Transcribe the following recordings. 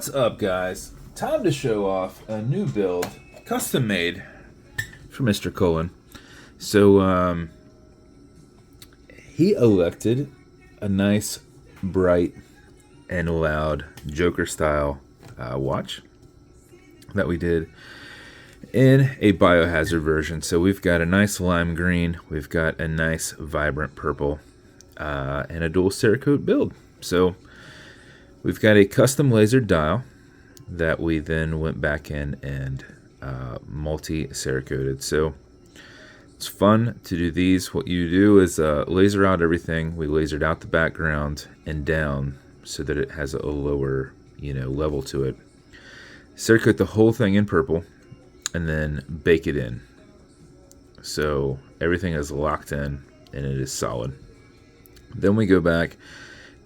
What's up, guys? Time to show off a new build, custom made for Mr. Cullen. So, he elected a nice, bright, and loud Joker-style watch that we did in a BioHazard version. So we've got a nice lime green, we've got a nice vibrant purple, and a dual cerakote build. So we've got a custom laser dial that we then went back in and multi-cerakoted. So it's fun to do these. What you do is laser out everything. We lasered out the background and down so that it has a lower, level to it. Cerakote the whole thing in purple and then bake it in. So everything is locked in and it is solid. Then we go back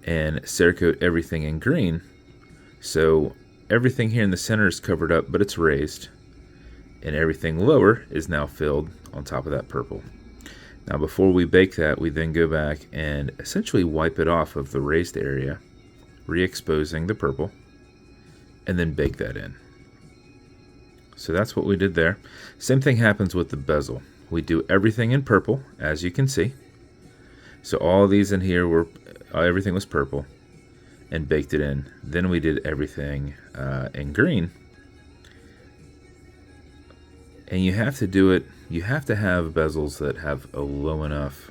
and cerakote everything in green. So everything here in the center is covered up, but it's raised. And everything lower is now filled on top of that purple. Now before we bake that, we then go back and essentially wipe it off of the raised area, re-exposing the purple, and then bake that in. So that's what we did there. Same thing happens with the bezel. We do everything in purple, as you can see. So all these in here were, everything was purple, and baked it in. Then we did everything in green. And you have to do it, you have to have bezels that have a low enough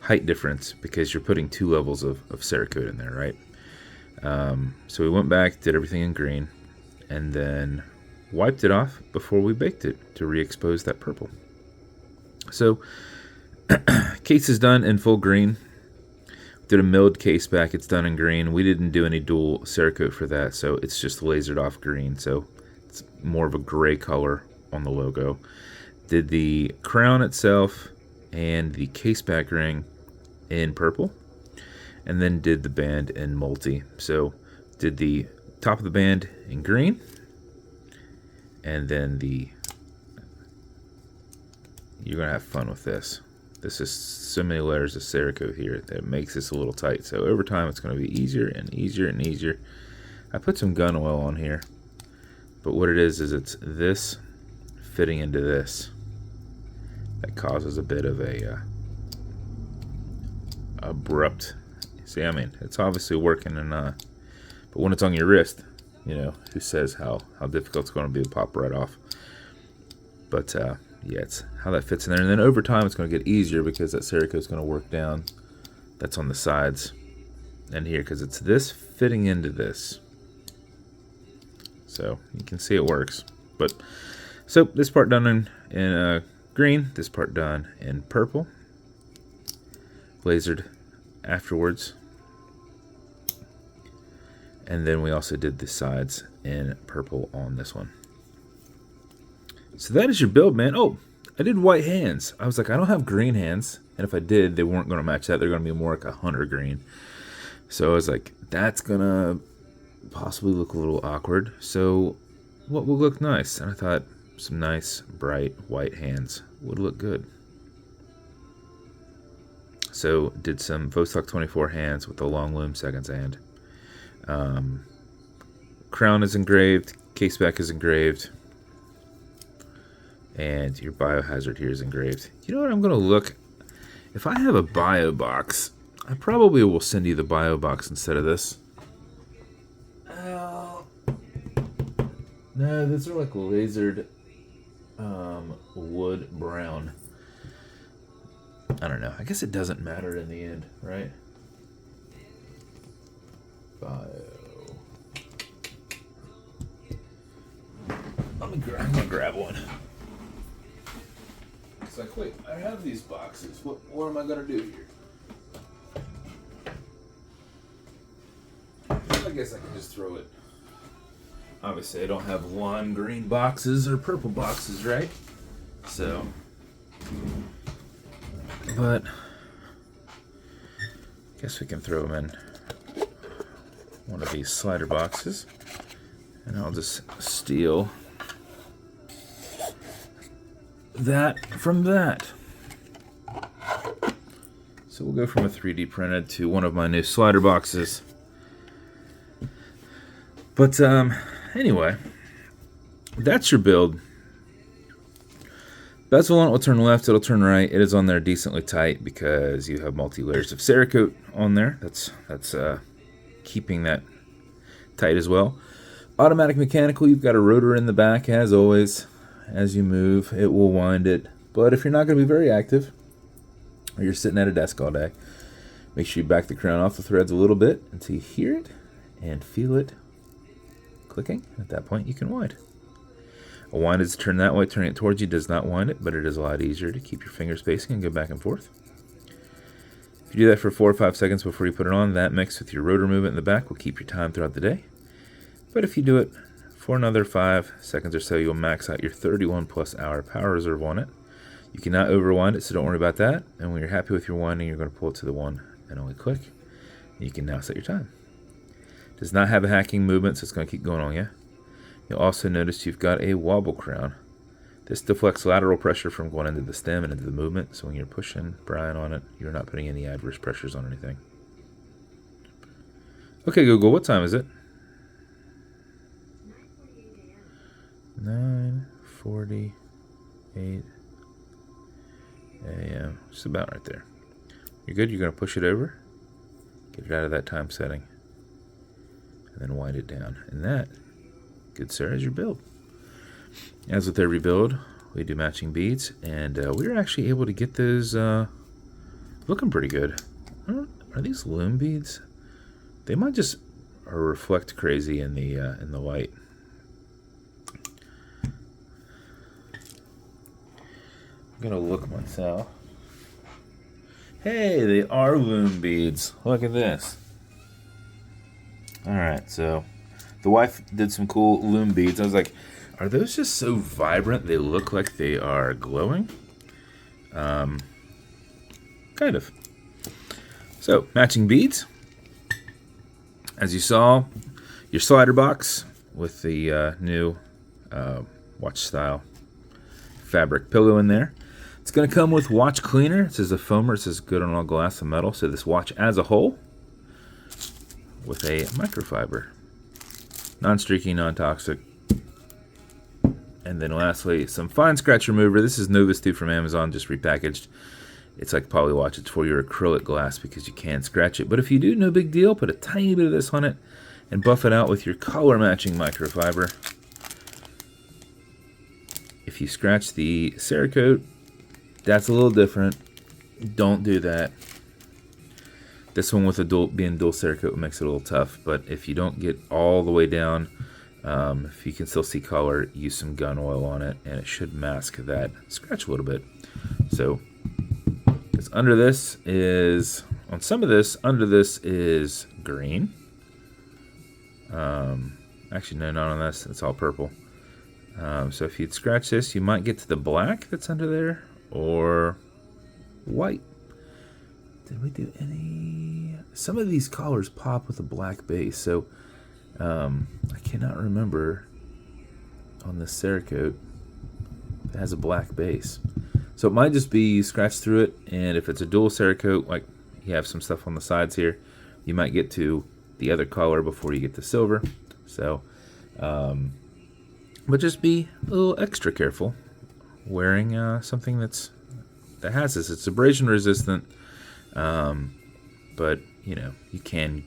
height difference because you're putting two levels of cerakote in there, right? So we went back, did everything in green, and then wiped it off before we baked it to re-expose that purple. So case is done in full green. Did a milled case back, it's done in green. We didn't do any dual cerakote for that, so it's just lasered off green. So it's more of a gray color on the logo. Did the crown itself and the case back ring in purple, and then did the band in multi. So did the top of the band in green, and then you're gonna have fun with this. This is so many layers of cerakote here that makes this a little tight. So over time it's gonna be easier and easier and easier. I put some gun oil on here, but what it is it's this fitting into this that causes a bit of a abrupt. See, I mean, it's obviously working, and but when it's on your wrist, who says how difficult it's going to be to pop right off? But yeah, it's how that fits in there, and then over time it's going to get easier because that cerakote is going to work down. That's on the sides and here because it's this fitting into this. So you can see it works. But so this part done in green, this part done in purple, lasered afterwards, and then we also did the sides in purple on this one. So that is your build, man. Oh, I did white hands. I was like, I don't have green hands, and if I did, they weren't going to match that. They're going to be more like a hunter green. So I was like, that's going to possibly look a little awkward. So what will look nice? And I thought some nice, bright white hands would look good. So did some Vostok 24 hands with the long loom seconds hand. Crown is engraved, case back is engraved, and your BioHazard here is engraved. You know what, I'm going to look, if I have a bio box, I probably will send you the bio box instead of this. No, these are like lasered wood brown. I don't know. I guess it doesn't matter in the end, right? Bio. I'm gonna grab one. It's like, wait, I have these boxes. What am I gonna do here? I guess I can just throw it. Obviously, I don't have lime green boxes or purple boxes, right? So, but I guess we can throw them in one of these slider boxes, and I'll just steal that from that. So we'll go from a 3D printed to one of my new slider boxes. But anyway, that's your build. Bezel on it will turn left, it'll turn right. It is on there decently tight because you have multi-layers of Cerakote on there. That's keeping that tight as well. Automatic mechanical, you've got a rotor in the back as always. As you move, it will wind it. But if you're not going to be very active, or you're sitting at a desk all day, make sure you back the crown off the threads a little bit until you hear it and feel it clicking. At that point, you can wind. A wind is to turn that way. Turning it towards you does not wind it, but it is a lot easier to keep your finger spacing and go back and forth. If you do that for 4 or 5 seconds before you put it on, that mixed with your rotor movement in the back will keep your time throughout the day. But if you do it for another 5 seconds or so, you'll max out your 31 plus hour power reserve on it. You cannot overwind it, so don't worry about that. And when you're happy with your winding, you're going to pull it to the one and only click. You can now set your time. It does not have a hacking movement, so it's going to keep going on you. You'll also notice you've got a wobble crown. This deflects lateral pressure from going into the stem and into the movement, so when you're pushing, prying on it, you're not putting any adverse pressures on anything. Okay, Google, what time is it? 9:48 a.m. Just about right there. You're good. You're going to push it over, get it out of that time setting, and then wind it down. And that, good sir, is your build. As with every build, we do matching beads, and we were actually able to get those looking pretty good. Are these loom beads? They might just reflect crazy in the light. I'm gonna look myself. Hey, they are loom beads. Look at this. Alright, so the wife did some cool loom beads. I was like, are those just so vibrant they look like they are glowing? Kind of. So, matching beads. As you saw, your slider box with the new watch style fabric pillow in there. It's going to come with watch cleaner. It says a foamer. It says good on all glass and metal. So this watch as a whole with a microfiber. Non-streaky, non-toxic. And then lastly, some fine scratch remover. This is Novus 2 from Amazon, just repackaged. It's like Poly Watch. It's for your acrylic glass because you can scratch it. But if you do, no big deal. Put a tiny bit of this on it and buff it out with your color matching microfiber. If you scratch the cerakote, that's a little different. Don't do that. This one with being dual cerakote makes it a little tough, but if you don't get all the way down, if you can still see color, use some gun oil on it, and it should mask that scratch a little bit. So, because under this is, on some of this, under this is green. Actually, no, not on this. It's all purple. So if you'd scratch this, you might get to the black that's under there, or white. Did we do any? Some of these collars pop with a black base, so I cannot remember on the cerakote that has a black base. So it might just be you scratch through it, and if it's a dual cerakote, like you have some stuff on the sides here, you might get to the other color before you get to silver. So, but just be a little extra careful wearing something that has this. It's abrasion resistant, but you know, you can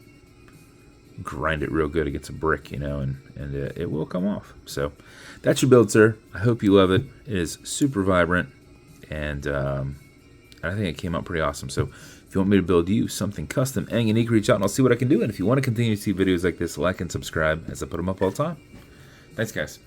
grind it real good against a brick, you know, and it will come off. So that's your build, sir. I hope you love it. It is super vibrant, and I think it came out pretty awesome. So if you want me to build you something custom and unique, reach out and I'll see what I can do. And if you want to continue to see videos like this, like and subscribe as I put them up all the time. Thanks, guys.